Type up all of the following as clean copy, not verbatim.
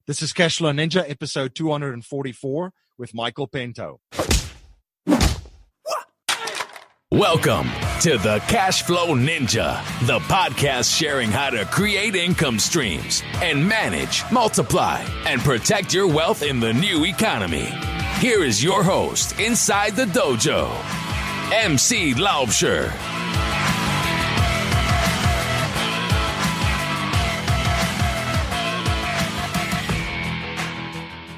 This is Cashflow Ninja, episode 244 with Michael Pento. Welcome to the Cashflow Ninja, the podcast sharing how to create income streams and manage, multiply, and protect your wealth in the new economy. Here is your host inside the dojo, MC Laubscher.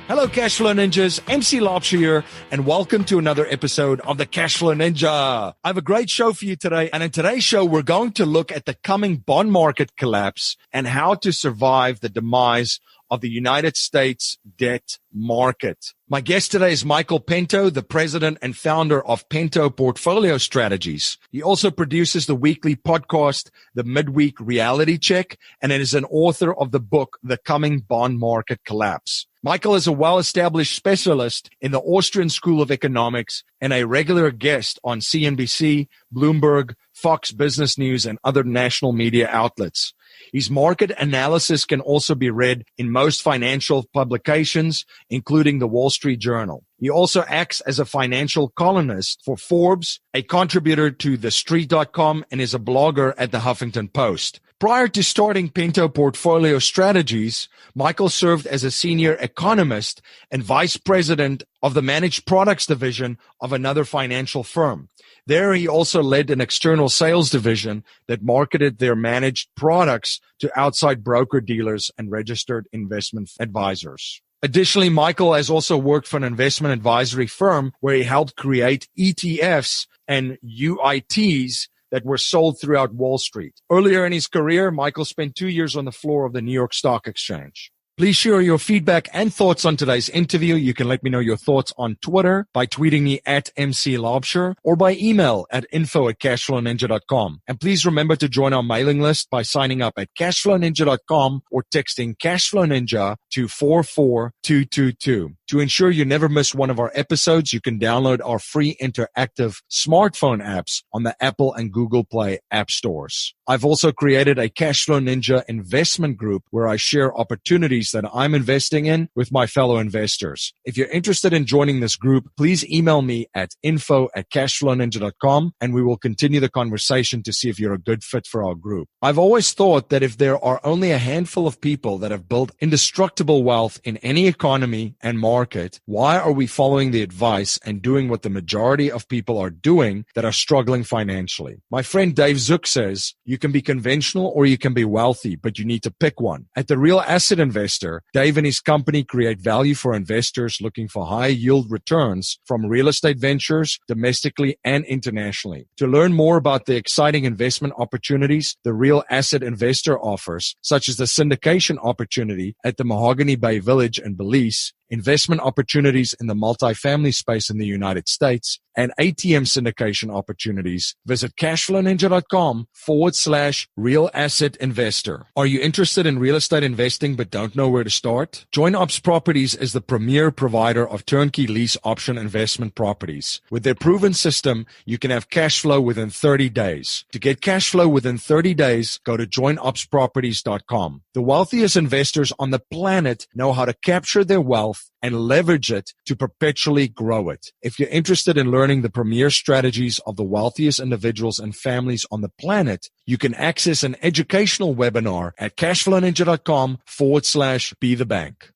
Hello, Cashflow Ninjas. MC Laubscher here, and welcome to another episode of the Cashflow Ninja. I have a great show for you today, and in today's show, we're going to look at the coming bond market collapse and how to survive the demise of the United States debt market. My guest today is Michael Pento, the president and founder of Pento Portfolio Strategies. He also produces the weekly podcast, The Midweek Reality Check, and is an author of the book, The Coming Bond Market Collapse. Michael is a well-established specialist in the Austrian School of Economics and a regular guest on CNBC, Bloomberg, Fox Business News, and other national media outlets. His market analysis can also be read in most financial publications, including the Wall Street Journal. He also acts as a financial columnist for Forbes, a contributor to TheStreet.com, and is a blogger at the Huffington Post. Prior to starting Pento Portfolio Strategies, Michael served as a senior economist and vice president of the managed products division of another financial firm. There, he also led an external sales division that marketed their managed products to outside broker-dealers and registered investment advisors. Additionally, Michael has also worked for an investment advisory firm where he helped create ETFs and UITs that were sold throughout Wall Street. Earlier in his career, Michael spent 2 years on the floor of the New York Stock Exchange. Please share your feedback and thoughts on today's interview. You can let me know your thoughts on Twitter by tweeting me at MC Laubscher or by email at info@cashflowninja.com. And please remember to join our mailing list by signing up at cashflowninja.com or texting Cashflow Ninja to 44222. To ensure you never miss one of our episodes, you can download our free interactive smartphone apps on the Apple and Google Play app stores. I've also created a Cashflow Ninja investment group where I share opportunities that I'm investing in with my fellow investors. If you're interested in joining this group, please email me at info@cashflowninja.com and we will continue the conversation to see if you're a good fit for our group. I've always thought that if there are only a handful of people that have built indestructible wealth in any economy and market, why are we following the advice and doing what the majority of people are doing that are struggling financially? My friend Dave Zook says, you can be conventional or you can be wealthy, but you need to pick one. At the Real Asset Investor, Dave and his company create value for investors looking for high yield returns from real estate ventures domestically and internationally. To learn more about the exciting investment opportunities the Real Asset Investor offers, such as the syndication opportunity at the Mahogany Bay Village in Belize, investment opportunities in the multifamily space in the United States, and ATM syndication opportunities, visit cashflowninja.com/real asset investor. Are you interested in real estate investing but don't know where to start? Join Ops Properties is the premier provider of turnkey lease option investment properties. With their proven system, you can have cash flow within 30 days. To get cash flow within 30 days, go to joinopsproperties.com. The wealthiest investors on the planet know how to capture their wealth and leverage it to perpetually grow it. If you're interested in learning the premier strategies of the wealthiest individuals and families on the planet, you can access an educational webinar at cashflowninja.com/be the bank.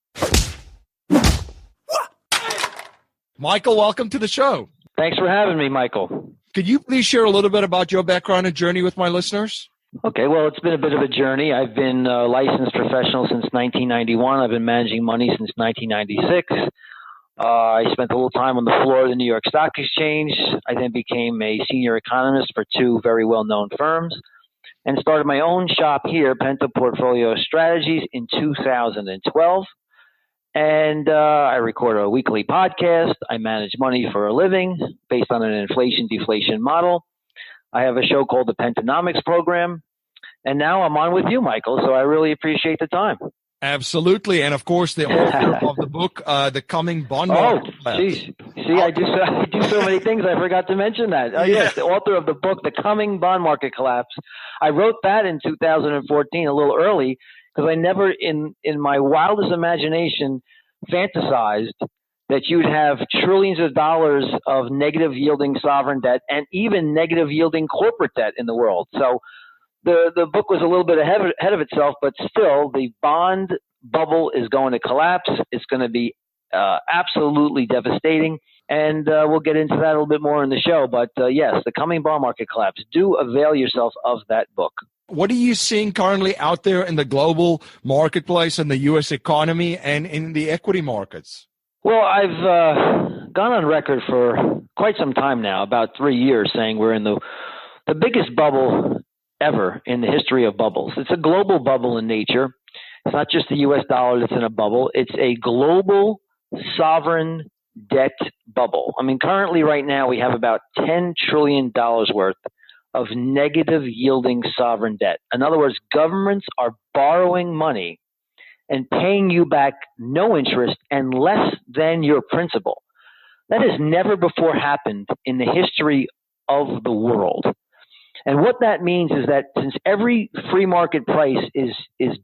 Michael, welcome to the show. Thanks for having me, Michael. Could you please share a little bit about your background and journey with my listeners? Okay, well, it's been a bit of a journey. I've been a licensed professional since 1991. I've been managing money since 1996. I spent a little time on the floor of the New York Stock Exchange. I then became a senior economist for two very well-known firms and started my own shop here, Pento Portfolio Strategies, in 2012. And I record a weekly podcast. I manage money for a living based on an inflation-deflation model. I have a show called the Pentonomics Program, and now I'm on with you, Michael, so I really appreciate the time. Absolutely, and of course, the author of the book, The Coming Bond Market Collapse. Geez. See, I do so many things, I forgot to mention that. Yes, the author of the book, The Coming Bond Market Collapse. I wrote that in 2014, a little early, because I never in my wildest imagination fantasized that you'd have trillions of dollars of negative yielding sovereign debt and even negative yielding corporate debt in the world. So the book was a little bit ahead of itself, but still the bond bubble is going to collapse. It's going to be absolutely devastating. And we'll get into that a little bit more in the show. But yes, the coming bond market collapse. Do avail yourself of that book. What are you seeing currently out there in the global marketplace and the U.S. economy and in the equity markets? Well, I've gone on record for quite some time now, about 3 years, saying we're in the biggest bubble ever in the history of bubbles. It's a global bubble in nature. It's not just the U.S. dollar that's in a bubble. It's a global sovereign debt bubble. I mean, currently right now we have about $10 trillion worth of negative yielding sovereign debt. In other words, governments are borrowing money and paying you back no interest and less than your principal. That has never before happened in the history of the world. And what that means is that since every free market price is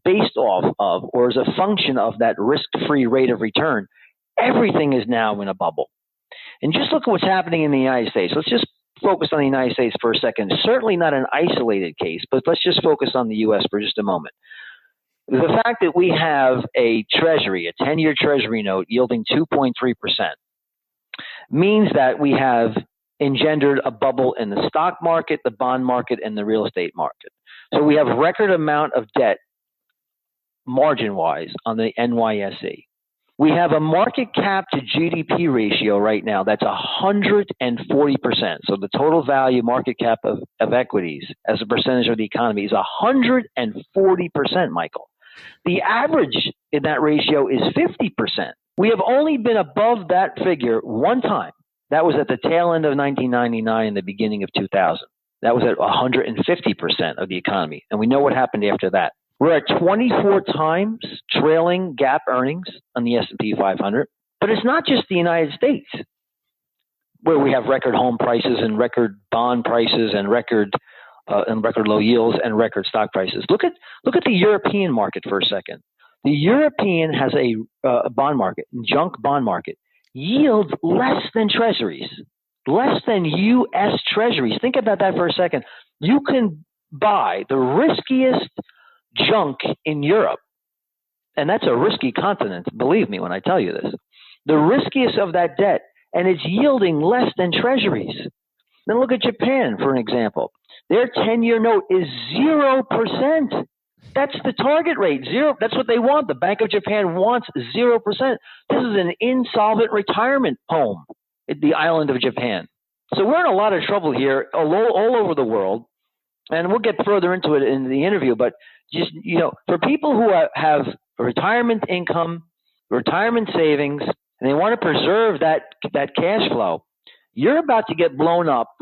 based off of or is a function of that risk-free rate of return, everything is now in a bubble. And just look at what's happening in the United States. Let's just focus on the United States for a second. Certainly not an isolated case, but let's just focus on the U.S. for just a moment. The fact that we have a treasury, a 10-year treasury note yielding 2.3% means that we have engendered a bubble in the stock market, the bond market, and the real estate market. So we have a record amount of debt margin-wise on the NYSE. We have a market cap to GDP ratio right now that's 140%. So the total value market cap of equities as a percentage of the economy is 140%, Michael. The average in that ratio is 50%. We have only been above that figure one time. That was at the tail end of 1999 and the beginning of 2000. That was at 150% of the economy. And we know what happened after that. We're at 24 times trailing gap earnings on the S&P 500. But it's not just the United States where we have record home prices and record bond prices and record low yields and record stock prices. Look at the European market for a second. The European has a bond market, junk bond market, yields less than treasuries, less than U.S. treasuries. Think about that for a second. You can buy the riskiest junk in Europe, and that's a risky continent, believe me when I tell you this, the riskiest of that debt, and it's yielding less than treasuries. Then look at Japan, for an example. Their 10-year note is 0%. That's the target rate, 0. That's what they want. The Bank of Japan wants 0%. This is an insolvent retirement home at the island of Japan. So we're in a lot of trouble here all over the world, and we'll get further into it in the interview, but just, for people who have retirement income, retirement savings, and they want to preserve that cash flow, you're about to get blown up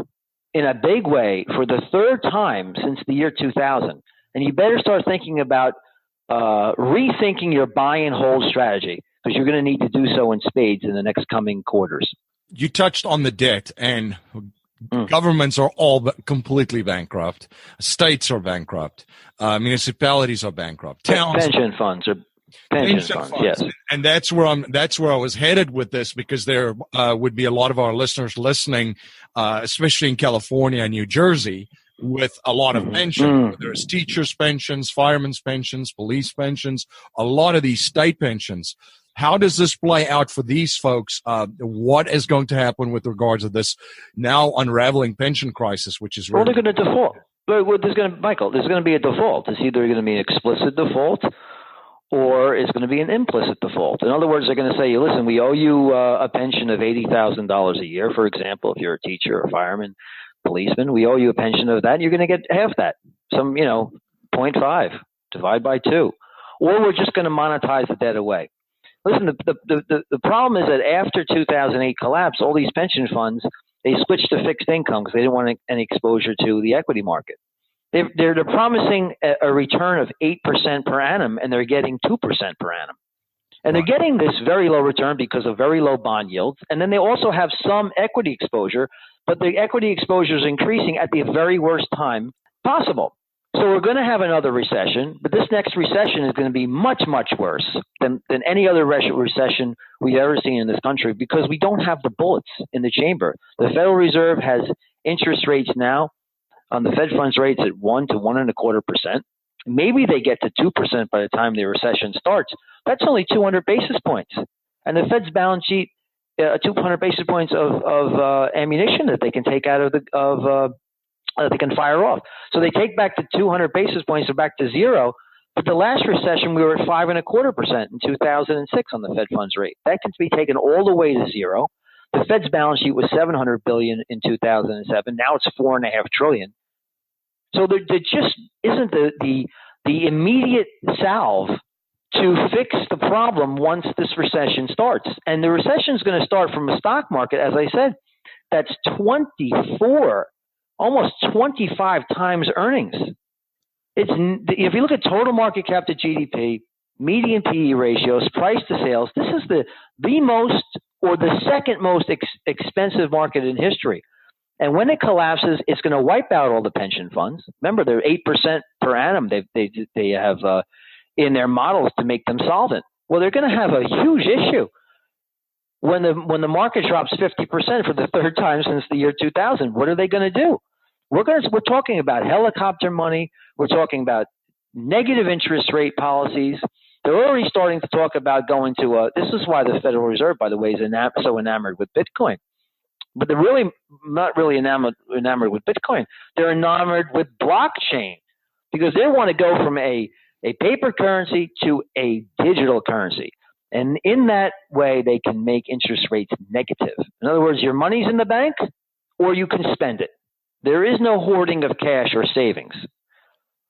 in a big way for the third time since the year 2000. And you better start thinking about rethinking your buy and hold strategy, because you're going to need to do so in spades in the next coming quarters. You touched on the debt, and governments are all completely bankrupt. States are bankrupt. Municipalities are bankrupt. Towns, pension funds are pension funds. Yes, and that's where I was headed with this, because there would be a lot of our listeners listening, especially in California and New Jersey, with a lot of pensions. There's teachers' pensions, firemen's pensions, police pensions, a lot of these state pensions. How does this play out for these folks? What is going to happen with regards to this now unraveling pension crisis, which is really... Well, they're going to default. Michael, there's going to be a default. It's either going to be an explicit default or it's going to be an implicit default. In other words, they're going to say, listen, we owe you a pension of $80,000 a year, for example, if you're a teacher or fireman, policeman, we owe you a pension of that, and you're going to get half that, 0.5, divide by 2. Or we're just going to monetize the debt away. Listen, the problem is that after 2008 collapse, all these pension funds, they switched to fixed income because they didn't want any exposure to the equity market. They're promising a return of 8% per annum, and they're getting 2% per annum. And they're getting this very low return because of very low bond yields. And then they also have some equity exposure, but the equity exposure is increasing at the very worst time possible. So we're going to have another recession, but this next recession is going to be much, much worse than any other recession we've ever seen in this country because we don't have the bullets in the chamber. The Federal Reserve has interest rates now on the Fed funds rates at 1 to 1.25%. Maybe they get to 2% by the time the recession starts. That's only 200 basis points. And the Fed's balance sheet, 200 basis points of ammunition that they can take out of they can fire off. So they take back the 200 basis points, or back to zero. But the last recession, we were at 5.25% in 2006 on the Fed funds rate. That can be taken all the way to zero. The Fed's balance sheet was $700 billion in 2007. Now it's $4.5 trillion. So there just isn't the immediate salve to fix the problem once this recession starts. And the recession is going to start from a stock market, as I said, that's 24, almost 25 times earnings. If you look at total market cap to GDP, median PE ratios, price to sales, this is the most or the second most expensive market in history. And when it collapses, it's going to wipe out all the pension funds. Remember, they're 8% per annum. They have in their models to make them solvent. Well, they're going to have a huge issue when the market drops 50% for the third time since the year 2000. What are they going to do? We're talking about helicopter money. We're talking about negative interest rate policies. They're already starting to talk about going to this is why the Federal Reserve, by the way, is so enamored with Bitcoin. But they're really not really enamored with Bitcoin. They're enamored with blockchain because they want to go from a paper currency to a digital currency. And in that way, they can make interest rates negative. In other words, your money's in the bank or you can spend it. There is no hoarding of cash or savings,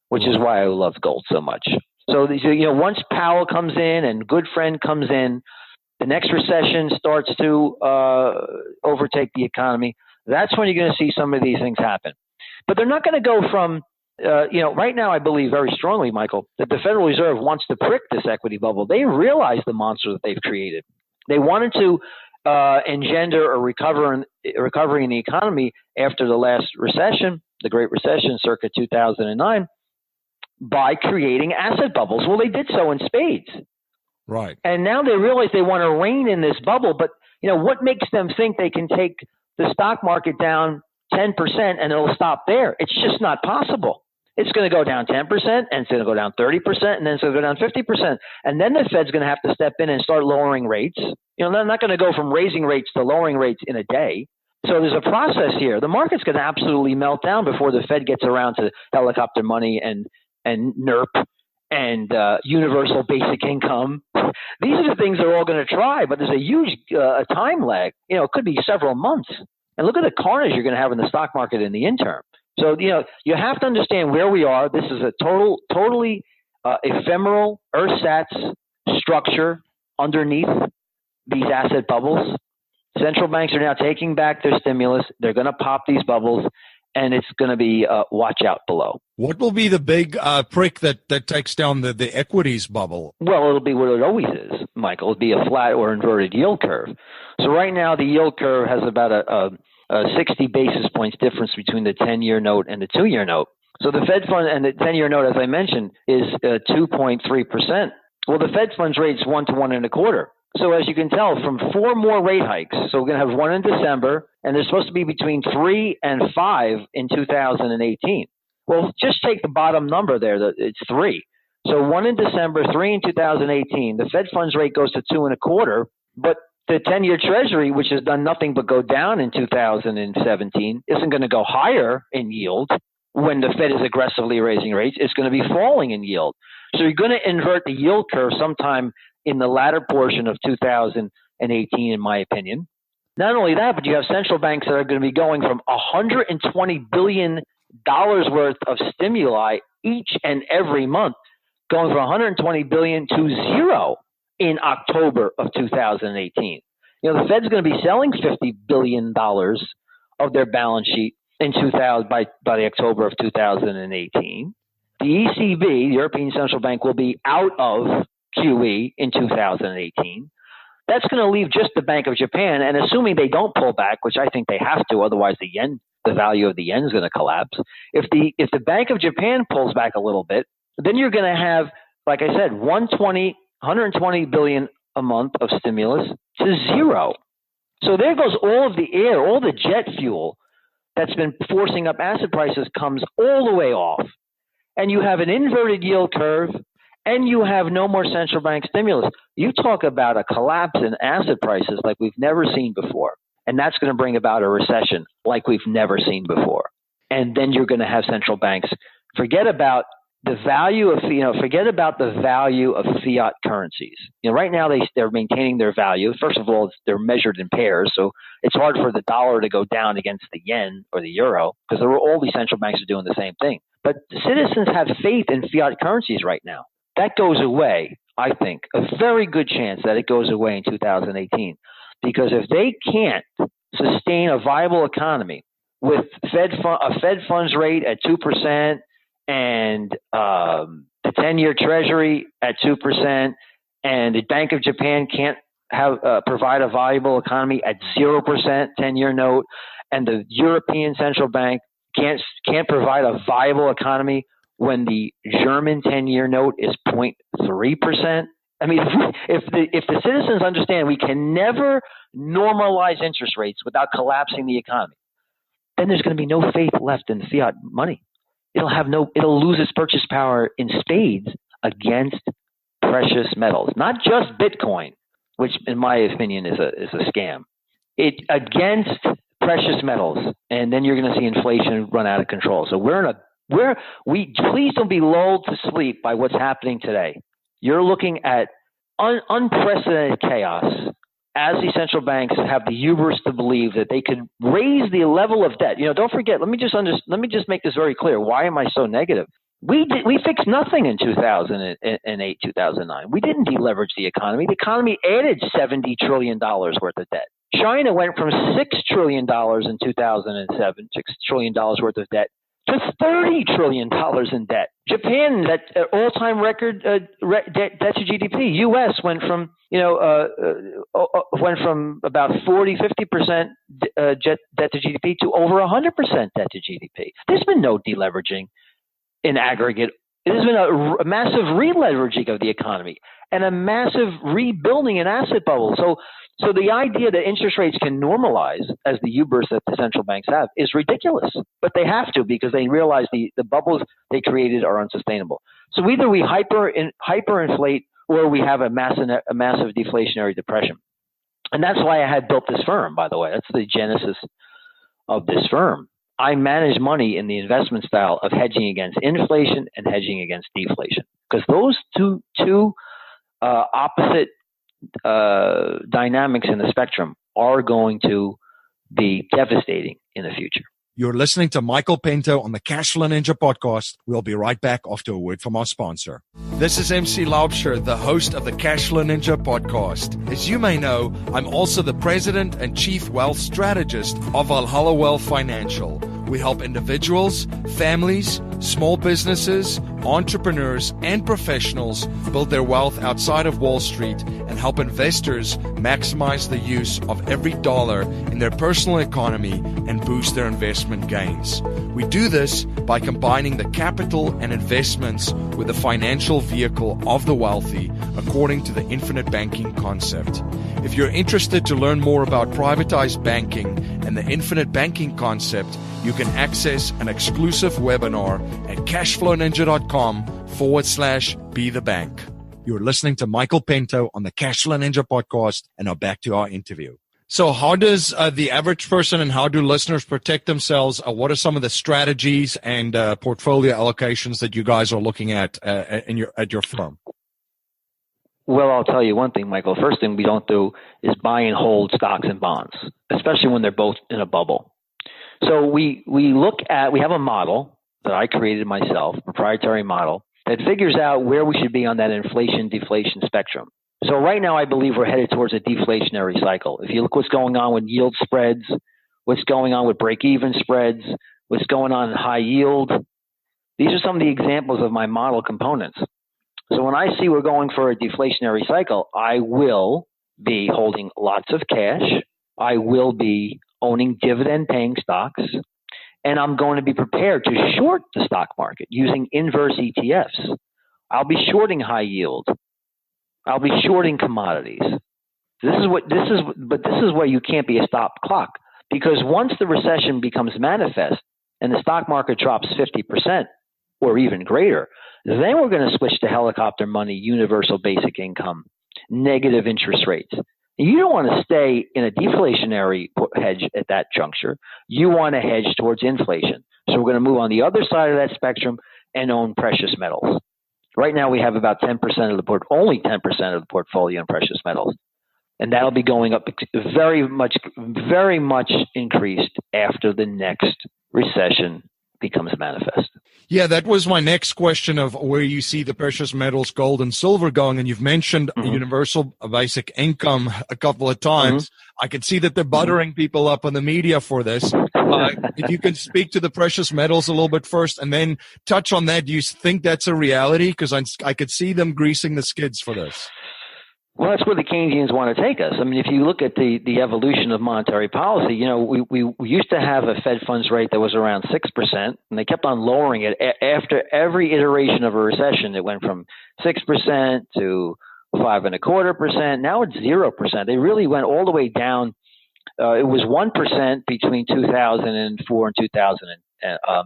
which is why I love gold so much. So, once Powell comes in and Goodfriend comes in, the next recession starts to overtake the economy. That's when you're going to see some of these things happen. But they're not going to go from, right now I believe very strongly, Michael, that the Federal Reserve wants to prick this equity bubble. They realize the monster that they've created. They wanted to engender a recovery in the economy after the last recession, the Great Recession, circa 2009, by creating asset bubbles. Well, they did so in spades. Right. And now they realize they want to rein in this bubble. But, what makes them think they can take the stock market down 10% and it'll stop there? It's just not possible. It's going to go down 10% and it's going to go down 30% and then it's going to go down 50%. And then the Fed's going to have to step in and start lowering rates. They're not going to go from raising rates to lowering rates in a day. So there's a process here. The market's going to absolutely melt down before the Fed gets around to helicopter money and NERP and universal basic income. These are the things they're all going to try, but there's a huge time lag. It could be several months. And look at the carnage you're going to have in the stock market in the interim. So, you have to understand where we are. This is a totally ephemeral ersatz structure underneath these asset bubbles. Central banks are now taking back their stimulus. They're going to pop these bubbles, and it's going to be watch out below. What will be the big prick that takes down the equities bubble? Well, it'll be what it always is, Michael. It'll be a flat or inverted yield curve. So right now, the yield curve has about a 60 basis points difference between the 10-year note and the 2-year note. So the Fed fund and the 10-year note, as I mentioned, is 2.3%. Well, the Fed funds rate is 1 to 1.25. So as you can tell, from 4 more rate hikes, so we're going to have one in December, and there's supposed to be between 3 and 5 in 2018. Well, just take the bottom number there. It's 3. So 1 in December, 3 in 2018. The Fed funds rate goes to 2.25, but the 10-year Treasury, which has done nothing but go down in 2017, isn't going to go higher in yield when the Fed is aggressively raising rates. It's going to be falling in yield. So you're going to invert the yield curve sometime in the latter portion of 2018, in my opinion. Not only that, but you have central banks that are going to be going from $120 billion worth of stimuli each and every month, going from $120 billion to $0 in October of 2018. The Fed's going to be selling $50 billion of their balance sheet in by the October of 2018. The ECB, the European Central Bank, will be out of QE in 2018. That's going to leave just the Bank of Japan, and assuming they don't pull back, which I think they have to, otherwise the yen the value of the yen is going to collapse. If the Bank of Japan pulls back a little bit, then you're going to have, like I said, 120 billion a month of stimulus to zero. So there goes all of the air, all the jet fuel that's been forcing up asset prices comes all the way off. And you have an inverted yield curve, and you have no more central bank stimulus. You talk about a collapse in asset prices like we've never seen before. And that's going to bring about a recession like we've never seen before. And then you're going to have central banks forget about the value of fiat currencies. Right now they're maintaining their value. First of all, they're measured in pairs, so it's hard for the dollar to go down against the yen or the euro because all these central banks are doing the same thing. But citizens have faith in fiat currencies right now. That goes away, I think, a very good chance that it goes away in 2018. Because if they can't sustain a viable economy with a Fed funds rate at 2% and the 10-year Treasury at 2%, and the Bank of Japan can't provide a viable economy at 0% 10-year note, and the European Central Bank can't provide a viable economy when the German 10-year note is 0.3%. I mean, if the citizens understand we can never normalize interest rates without collapsing the economy, then there's going to be no faith left in fiat money. It'll lose its purchase power in spades against precious metals, not just Bitcoin, which in my opinion is a scam. It against precious metals, and then you're going to see inflation run out of control. So please don't be lulled to sleep by what's happening today. You're looking at unprecedented chaos as the central banks have the hubris to believe that they could raise the level of debt. Don't forget. Let me just make this very clear. Why am I so negative? We fixed nothing in 2008, 2009. We didn't deleverage the economy. The economy added $70 trillion worth of debt. China went from $6 trillion in 2007, $6 trillion worth of debt, to $30 trillion in debt. Japan, that all-time record debt to GDP. U.S. went from about 40-50% debt to GDP to over 100% debt to GDP. There's been no deleveraging in aggregate. There's been a massive re-leveraging of the economy and a massive rebuilding in asset bubbles. So the idea that interest rates can normalize, as the hubris that the central banks have, is ridiculous. But they have to, because they realize the bubbles they created are unsustainable. So either we hyperinflate or we have a massive deflationary depression. And that's why I had built this firm, by the way. That's the genesis of this firm. I manage money in the investment style of hedging against inflation and hedging against deflation, because those two opposite dynamics in the spectrum are going to be devastating in the future. You're listening to Michael Pento on the Cashflow Ninja podcast. We'll be right back after a word from our sponsor. This is MC Laubscher, the host of the Cashflow Ninja podcast. As you may know, I'm also the president and chief wealth strategist of Valhalla Wealth Financial. We help individuals, families, small businesses, entrepreneurs, and professionals build their wealth outside of Wall Street and help investors maximize the use of every dollar in their personal economy and boost their investment gains. We do this by combining the capital and investments with the financial vehicle of the wealthy according to the infinite banking concept. If you're interested to learn more about privatized banking and the infinite banking concept, you can access an exclusive webinar at cashflowninja.com/be the bank. You're listening to Michael Pento on the Cashflow Ninja podcast, and now back to our interview. So how does the average person and how do listeners protect themselves? What are some of the strategies and portfolio allocations that you guys are looking at your firm? Well, I'll tell you one thing, Michael. First thing we don't do is buy and hold stocks and bonds, especially when they're both in a bubble. So we have a model that I created myself, a proprietary model, that figures out where we should be on that inflation-deflation spectrum. So right now I believe we're headed towards a deflationary cycle. If you look what's going on with yield spreads, what's going on with break-even spreads, what's going on in high yield, these are some of the examples of my model components. So when I see we're going for a deflationary cycle, I will be holding lots of cash. I will be owning dividend-paying stocks, and I'm going to be prepared to short the stock market using inverse ETFs. I'll be shorting high yield. I'll be shorting commodities. This is where you can't be a stop clock, because once the recession becomes manifest and the stock market drops 50% or even greater, then we're going to switch to helicopter money, universal basic income, negative interest rates. You don't want to stay in a deflationary hedge at that juncture. You want to hedge towards inflation. So we're going to move on the other side of that spectrum and own precious metals. Right now we have about 10% of the only 10% of the portfolio in precious metals. And that'll be going up very much increased after the next recession becomes manifest. Yeah, that was my next question of where you see the precious metals, gold and silver going. And you've mentioned universal basic income a couple of times. I can see that they're buttering people up on the media for this. If you can speak to the precious metals a little bit first and then touch on that, do you think that's a reality? Because I could see them greasing the skids for this. Well, that's where the Keynesians want to take us. I mean, if you look at the evolution of monetary policy, you know, we used to have a Fed funds rate that was around 6%, and they kept on lowering it. After every iteration of a recession, it went from 6% to 5.25%. Now it's 0%. They really went all the way down. It was 1% between 2004 and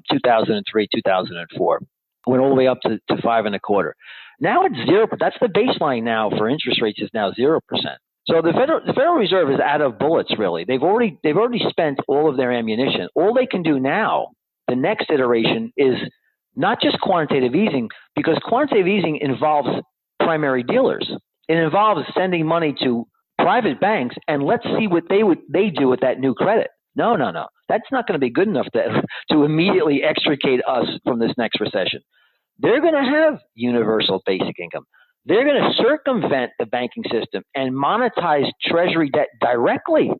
2003, 2004. Went all the way up to 5.25%. Now it's 0%. That's the baseline now for interest rates, is now 0%. So the Federal Reserve is out of bullets, really. They've already spent all of their ammunition. All they can do now, the next iteration, is not just quantitative easing, because quantitative easing involves primary dealers. It involves sending money to private banks and let's see what they do with that new credit. No. That's not going to be good enough to immediately extricate us from this next recession. They're going to have universal basic income. They're going to circumvent the banking system and monetize treasury debt directly.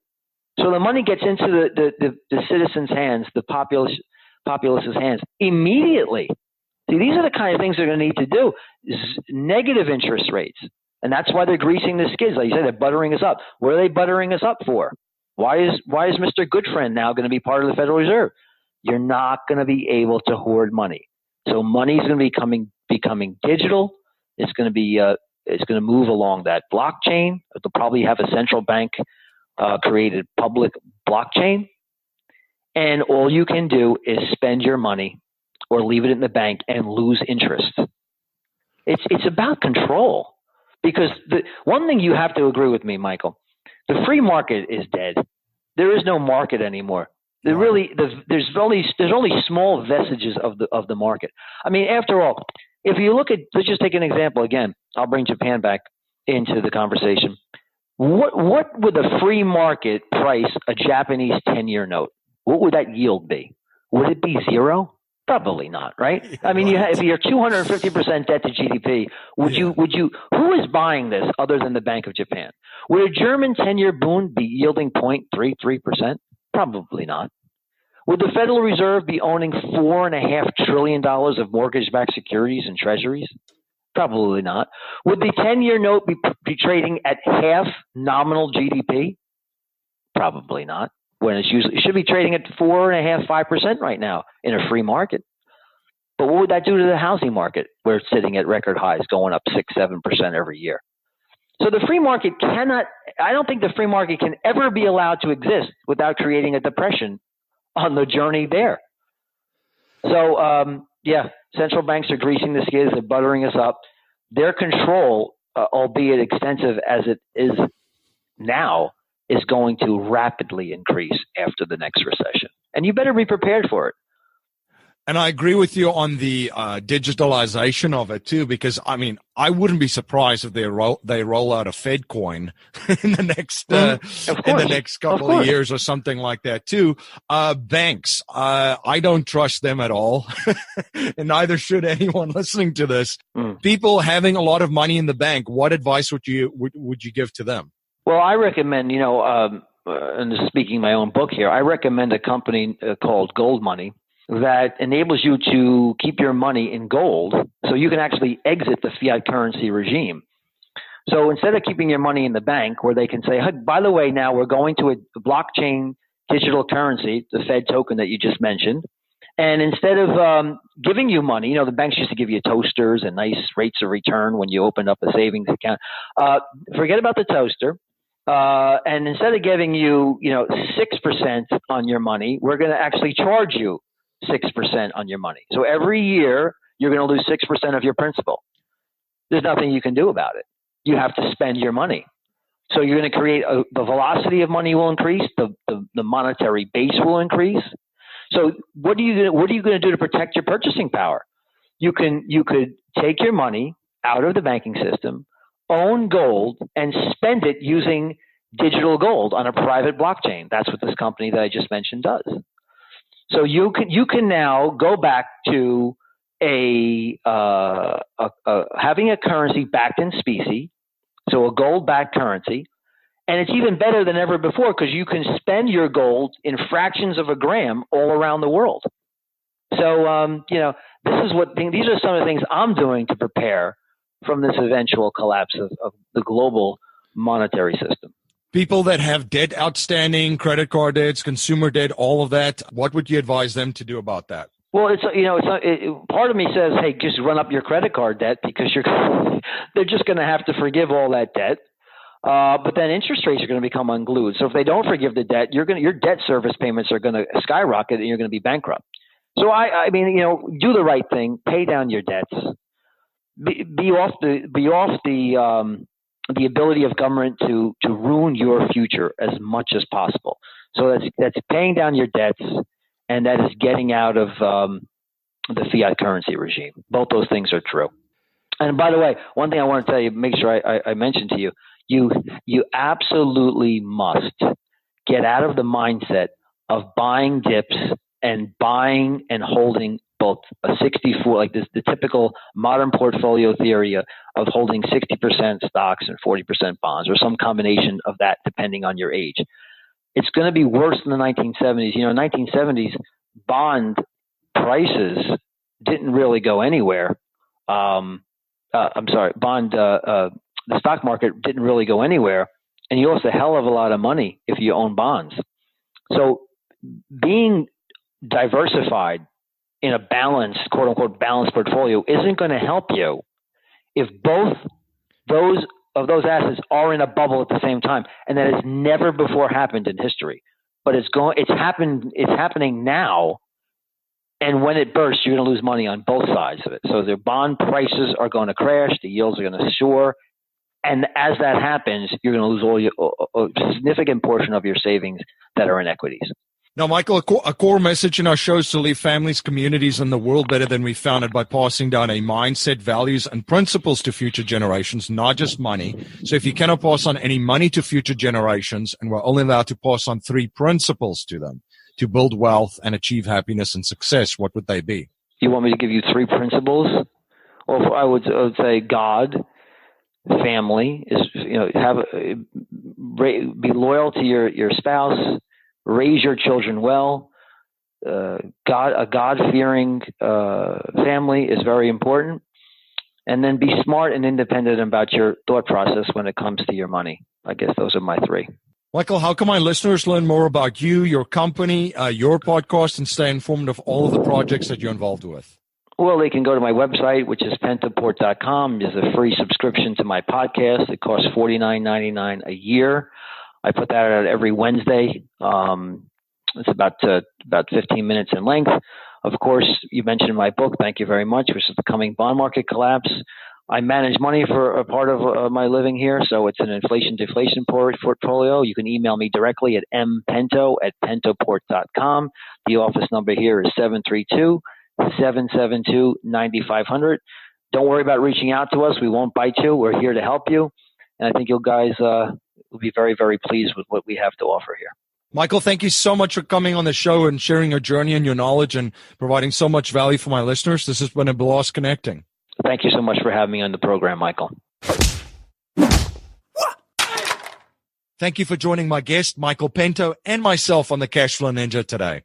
So the money gets into the citizens' hands, the populace's hands immediately. See, these are the kind of things they're going to need to do. Negative interest rates. And that's why they're greasing the skids. Like you said, they're buttering us up. What are they buttering us up for? Why is Mr. Goodfriend now going to be part of the Federal Reserve? You're not going to be able to hoard money. So money is going to be becoming digital. It's going to move along that blockchain. They'll probably have a central bank created public blockchain. And all you can do is spend your money or leave it in the bank and lose interest. It's about control. Because the one thing you have to agree with me, Michael, the free market is dead. There is no market anymore. There's only small vestiges of the market. I mean, after all, if you look at, let's just take an example again. I'll bring Japan back into the conversation. What would the free market price a Japanese 10-year note? What would that yield be? Would it be 0? Probably not, right? I mean, if you're 250% debt to GDP, who is buying this other than the Bank of Japan? Would a German 10-year bond be yielding 0.33%? Probably not. Would the Federal Reserve be owning $4.5 trillion of mortgage-backed securities and treasuries? Probably not. Would the 10-year note be trading at half nominal GDP? Probably not. When it should be trading at 4.5%, 5% right now in a free market. But what would that do to the housing market, where it's sitting at record highs, going up 6-7% every year? So the free market I don't think the free market can ever be allowed to exist without creating a depression on the journey there. So, central banks are greasing the skids, they're buttering us up. Their control, albeit extensive as it is now, is going to rapidly increase after the next recession. And you better be prepared for it. And I agree with you on the digitalization of it too, because I mean, I wouldn't be surprised if they roll out a Fed coin in the next couple of years or something like that too. Banks, I don't trust them at all, and neither should anyone listening to this. People having a lot of money in the bank, what advice would you give to them? Well, I recommend, and speaking my own book here, I recommend a company called Gold Money that enables you to keep your money in gold so you can actually exit the fiat currency regime. So instead of keeping your money in the bank, where they can say, hey, by the way, now we're going to a blockchain digital currency, the Fed token that you just mentioned. And instead of giving you money, the banks used to give you toasters and nice rates of return when you opened up a savings account. Forget about the toaster. And instead of giving you, 6% on your money, we're going to actually charge you 6% on your money. So every year you're going to lose 6% of your principal. There's nothing you can do about it. You have to spend your money. So you're going to create the velocity of money will increase. The monetary base will increase. So what are you going to do to protect your purchasing power? You could take your money out of the banking system, own gold, and spend it using digital gold on a private blockchain. That's what this company that I just mentioned does. So you can now go back to having a currency backed in specie, so a gold-backed currency. And it's even better than ever before because you can spend your gold in fractions of a gram all around the world. So, these are some of the things I'm doing to prepare from this eventual collapse of the global monetary system. People that have debt outstanding, credit card debts, consumer debt, all of that, what would you advise them to do about that? Well, part of me says, hey, just run up your credit card debt because they're just going to have to forgive all that debt. But then interest rates are going to become unglued. So if they don't forgive the debt, your debt service payments are going to skyrocket and you're going to be bankrupt. So I mean, do the right thing, pay down your debts, be off the ability of government to ruin your future as much as possible. So that's paying down your debts, and that is getting out of the fiat currency regime. Both those things are true. And by the way, one thing I want to tell you, make sure I mention to you, you absolutely must get out of the mindset of buying dips and buying and holding both a 64, like this, the typical modern portfolio theory of holding 60% stocks and 40% bonds, or some combination of that depending on your age. It's going to be worse than the 1970s. In the 1970s, bond prices didn't really go anywhere. The stock market didn't really go anywhere, and you lost a hell of a lot of money if you own bonds. So being diversified in a balanced, quote unquote, balanced portfolio isn't going to help you if both those assets are in a bubble at the same time. And that has never before happened in history, but it's happening now. And when it bursts, you're going to lose money on both sides of it. So the bond prices are going to crash, the yields are going to soar. And as that happens, you're going to lose a significant portion of your savings that are in equities. Now, Michael, a core message in our show is to leave families, communities, and the world better than we found it by passing down a mindset, values, and principles to future generations, not just money. So if you cannot pass on any money to future generations, and we're only allowed to pass on 3 principles to them to build wealth and achieve happiness and success, what would they be? You want me to give you 3 principles? Well, I would say God, family, be loyal to your spouse, raise your children well. A God-fearing family is very important. And then be smart and independent about your thought process when it comes to your money. I guess those are my 3. Michael, how can my listeners learn more about you, your company, your podcast, and stay informed of all of the projects that you're involved with? Well, they can go to my website, which is pentoport.com. There's a free subscription to my podcast. It costs $49.99 a year. I put that out every Wednesday. It's about 15 minutes in length. Of course, you mentioned my book, thank you very much, which is The Coming Bond Market Collapse. I manage money for a part of my living here, so it's an inflation-deflation portfolio. You can email me directly at mpento@pentoport.com. The office number here is 732-772-9500. Don't worry about reaching out to us. We won't bite you. We're here to help you. And I think you guys will be very, very pleased with what we have to offer here. Michael, thank you so much for coming on the show and sharing your journey and your knowledge and providing so much value for my listeners. This has been a blast connecting. Thank you so much for having me on the program, Michael. Thank you for joining my guest, Michael Pento, and myself on the Cashflow Ninja today.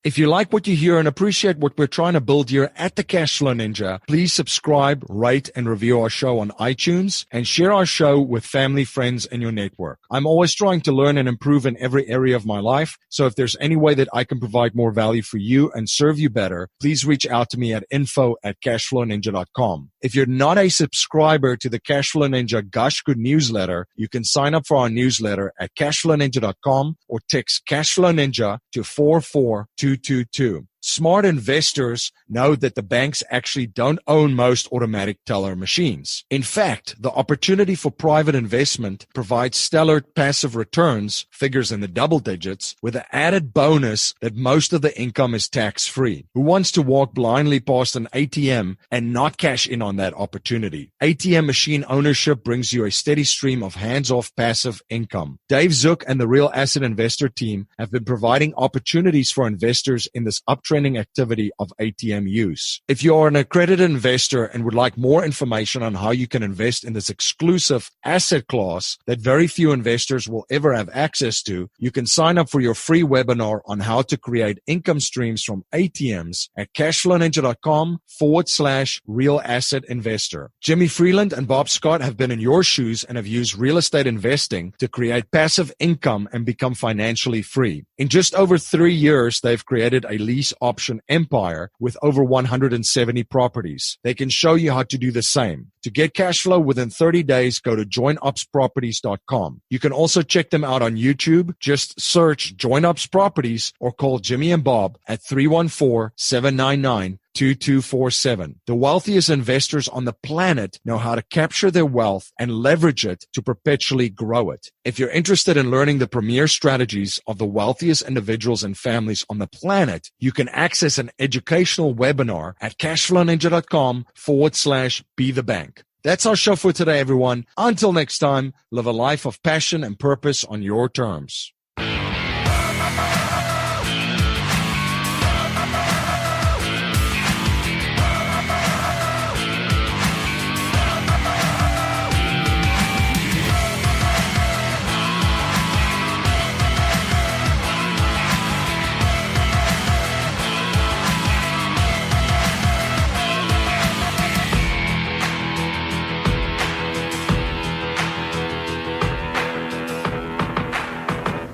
If you like what you hear and appreciate what we're trying to build here at the Cashflow Ninja, please subscribe, rate, and review our show on iTunes and share our show with family, friends, and your network. I'm always trying to learn and improve in every area of my life. So if there's any way that I can provide more value for you and serve you better, please reach out to me at info@cashflowninja.com. If you're not a subscriber to the Cashflow Ninja Gosh Good newsletter, you can sign up for our newsletter at cashflowninja.com or text Cashflow Ninja to 44222. Smart investors know that the banks actually don't own most automatic teller machines. In fact, the opportunity for private investment provides stellar passive returns, figures in the double digits, with the added bonus that most of the income is tax-free. Who wants to walk blindly past an ATM and not cash in on that opportunity? ATM machine ownership brings you a steady stream of hands-off passive income. Dave Zook and the Real Asset Investor team have been providing opportunities for investors in this uptrending activity of ATM use. If you are an accredited investor and would like more information on how you can invest in this exclusive asset class that very few investors will ever have access to, you can sign up for your free webinar on how to create income streams from ATMs at cashflowninja.com/real asset investor. Jimmy Freeland and Bob Scott have been in your shoes and have used real estate investing to create passive income and become financially free. In just over 3 years, they've created a lease option empire with over 170 properties. They can show you how to do the same. To get cash flow within 30 days, go to joinupsproperties.com. You can also check them out on YouTube. Just search Join Ups Properties or call Jimmy and Bob at 314-799-2247. The wealthiest investors on the planet know how to capture their wealth and leverage it to perpetually grow it. If you're interested in learning the premier strategies of the wealthiest individuals and families on the planet, you can access an educational webinar at cashflowninja.com/be the bank. That's our show for today, everyone. Until next time, live a life of passion and purpose on your terms.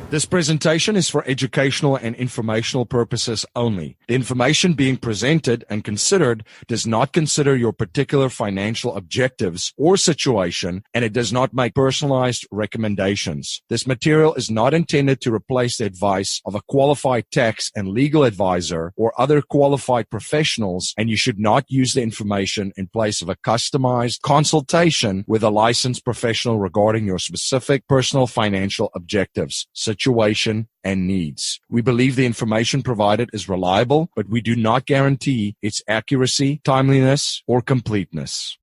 This presentation is for educational and informational purposes only. The information being presented and considered does not consider your particular financial objectives or situation, and it does not make personalized recommendations. This material is not intended to replace the advice of a qualified tax and legal advisor or other qualified professionals, and you should not use the information in place of a customized consultation with a licensed professional regarding your specific personal financial objectives, situation, and needs. We believe the information provided is reliable, but we do not guarantee its accuracy, timeliness, or completeness.